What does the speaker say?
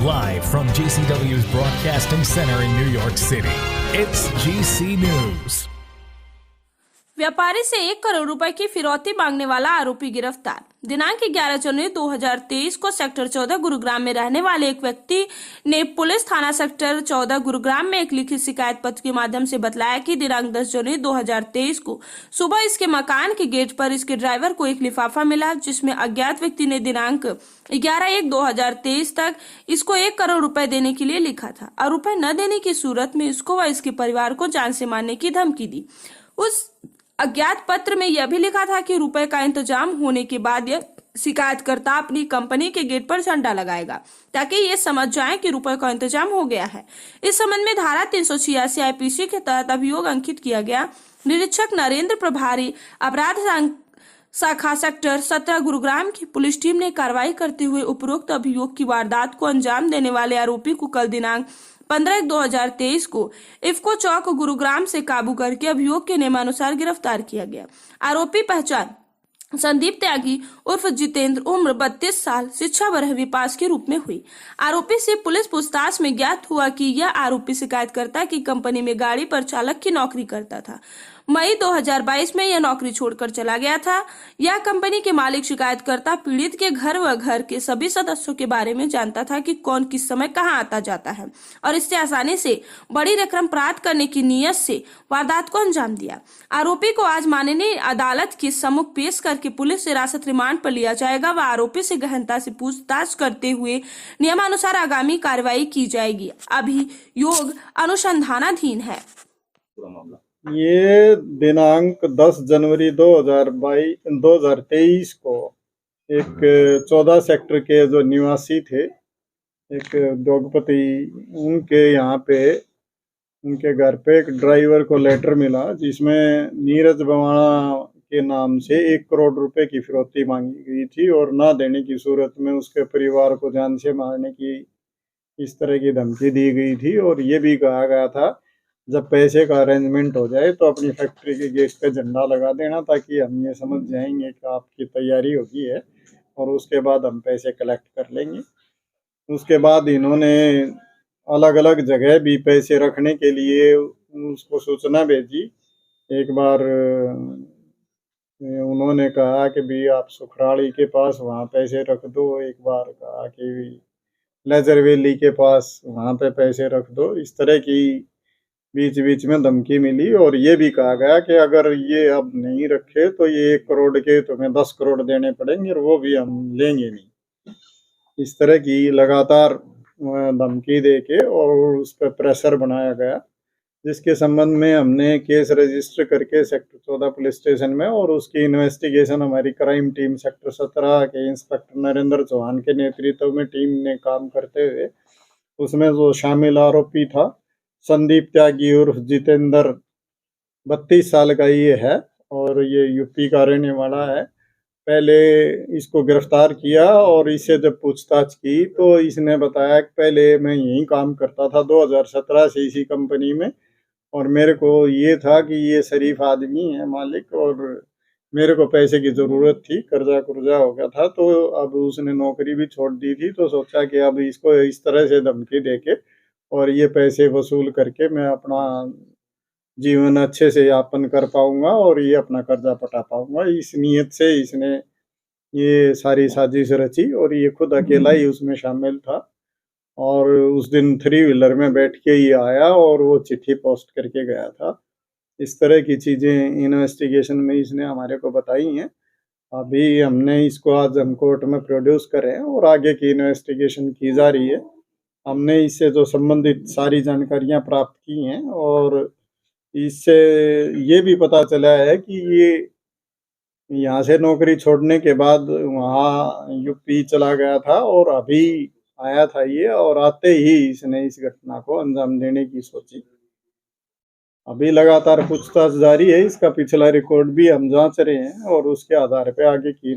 Live from GCW's Broadcasting Center in New York City, it's GC News. व्यापारी से 1 करोड़ रुपए की फिरौती मांगने वाला आरोपी गिरफ्तार। दिनांक 11 जनवरी 2023 को सेक्टर 14 गुरुग्राम में रहने वाले एक व्यक्ति ने पुलिस थाना सेक्टर 14 गुरुग्राम में एक लिखित शिकायत पत्र के माध्यम से बतलाया कि दिनांक 10 जनवरी 2023 को सुबह इसके मकान के गेट पर इसके ड्राइवर को एक लिफाफा मिला, जिसमें अज्ञात व्यक्ति ने दिनांक 11/1/2023 तक इसको 1 करोड़ रुपए देने के लिए लिखा था और रुपए न देने की सूरत में इसको व इसके परिवार को जान से मारने की धमकी दी। उस अज्ञात पत्र में यह भी लिखा था कि रुपए का इंतजाम होने के बाद यह शिकायतकर्ता अपनी कंपनी के गेट पर झंडा लगाएगा ताकि ये समझ जाए कि रुपए का इंतजाम हो गया है। इस संबंध में धारा 386 आईपीसी के तहत अभियोग अंकित किया गया। निरीक्षक नरेंद्र प्रभारी अपराध शाखा सेक्टर 17 गुरुग्राम की पुलिस टीम ने कार्रवाई करते हुए उपरोक्त अभियोग की वारदात को अंजाम देने वाले आरोपी को कल दिनांक 15/1/2023 को इफ्को चौक गुरुग्राम से काबू करके अभियोग के नियमानुसार गिरफ्तार किया गया। आरोपी पहचान संदीप त्यागी उर्फ जितेंद्र, उम्र 32 साल, शिक्षा 12वीं पास के रूप में हुई। आरोपी से पुलिस पूछताछ में ज्ञात हुआ कि यह आरोपी शिकायतकर्ता की कंपनी में गाड़ी पर चालक की नौकरी करता था। मई 2022 में यह नौकरी छोड़कर चला गया था। यह कंपनी के मालिक शिकायतकर्ता पीड़ित के घर व घर के सभी सदस्यों के बारे में जानता था कि कौन किस समय कहां आता जाता है और इससे आसानी से बड़ी रकम प्राप्त करने की नीयत से वारदात को अंजाम दिया। आरोपी को आज माननीय अदालत के सम्मुख पेश करके पुलिस हिरासत रिमांड पर लिया जाएगा व आरोपी से गहनता से पूछताछ करते हुए नियमानुसार आगामी कार्रवाई की जाएगी। अभियोग अनुसंधानाधीन है। ये दिनांक 10 जनवरी 2023 को एक 14 सेक्टर के जो निवासी थे, एक उद्योगपति, उनके यहाँ पे उनके घर पे एक ड्राइवर को लेटर मिला जिसमें नीरज बवाना के नाम से 1 करोड़ रुपए की फिरौती मांगी गई थी और ना देने की सूरत में उसके परिवार को जान से मारने की इस तरह की धमकी दी गई थी। और ये भी कहा गया था जब पैसे का अरेंजमेंट हो जाए तो अपनी फैक्ट्री के गेट पे झंडा लगा देना ताकि हम ये समझ जाएंगे कि आपकी तैयारी होगी है और उसके बाद हम पैसे कलेक्ट कर लेंगे। उसके बाद इन्होंने अलग अलग जगह भी पैसे रखने के लिए उसको सूचना भेजी। एक बार उन्होंने कहा कि भी आप सुखराड़ी के पास वहाँ पैसे रख दो, एक बार कहा कि लेजर वैली के पास वहाँ पे पैसे रख दो। इस तरह की बीच बीच में धमकी मिली और ये भी कहा गया कि अगर ये अब नहीं रखे तो ये 1 करोड़ के तुम्हें 10 करोड़ देने पड़ेंगे और वो भी हम लेंगे नहीं। इस तरह की लगातार धमकी देके और उस पर प्रेशर बनाया गया, जिसके संबंध में हमने केस रजिस्टर करके सेक्टर 14 पुलिस स्टेशन में और उसकी इन्वेस्टिगेशन हमारी क्राइम टीम सेक्टर 17 के इंस्पेक्टर नरेंद्र चौहान के नेतृत्व में टीम ने काम करते हुए उसमें जो शामिल आरोपी था संदीप त्यागी उर्फ जितेंद्र, 32 साल का ये है और ये यूपी का रहने वाला है। पहले इसको गिरफ्तार किया और इससे जब पूछताछ की तो इसने बताया कि पहले मैं यहीं काम करता था 2017 से इसी कंपनी में और मेरे को ये था कि ये शरीफ आदमी है मालिक और मेरे को पैसे की ज़रूरत थी, कर्जा कुर्जा हो गया था, तो अब उसने नौकरी भी छोड़ दी थी तो सोचा कि अब इसको इस तरह से धमकी देके और ये पैसे वसूल करके मैं अपना जीवन अच्छे से यापन कर पाऊंगा और ये अपना कर्जा पटा पाऊंगा। इस नीयत से इसने ये सारी साजिश रची और ये खुद अकेला ही उसमें शामिल था। और उस दिन 3 व्हीलर में बैठ के ही आया और वो चिट्ठी पोस्ट करके गया था। इस तरह की चीज़ें इन्वेस्टिगेशन में इसने हमारे को बताई हैं। अभी हमने इसको आज हम कोर्ट में प्रोड्यूस करे हैं और आगे की इन्वेस्टिगेशन की जा रही है। हमने इससे जो संबंधित सारी जानकारियां प्राप्त की हैं और इससे ये भी पता चला है कि ये यहाँ से नौकरी छोड़ने के बाद वहाँ यूपी चला गया था और अभी आया था ये और आते ही इसने इस घटना को अंजाम देने की सोची। अभी लगातार पूछताछ जारी है, इसका पिछला रिकॉर्ड भी हम जांच रहे हैं और उसके आधार पे आगे की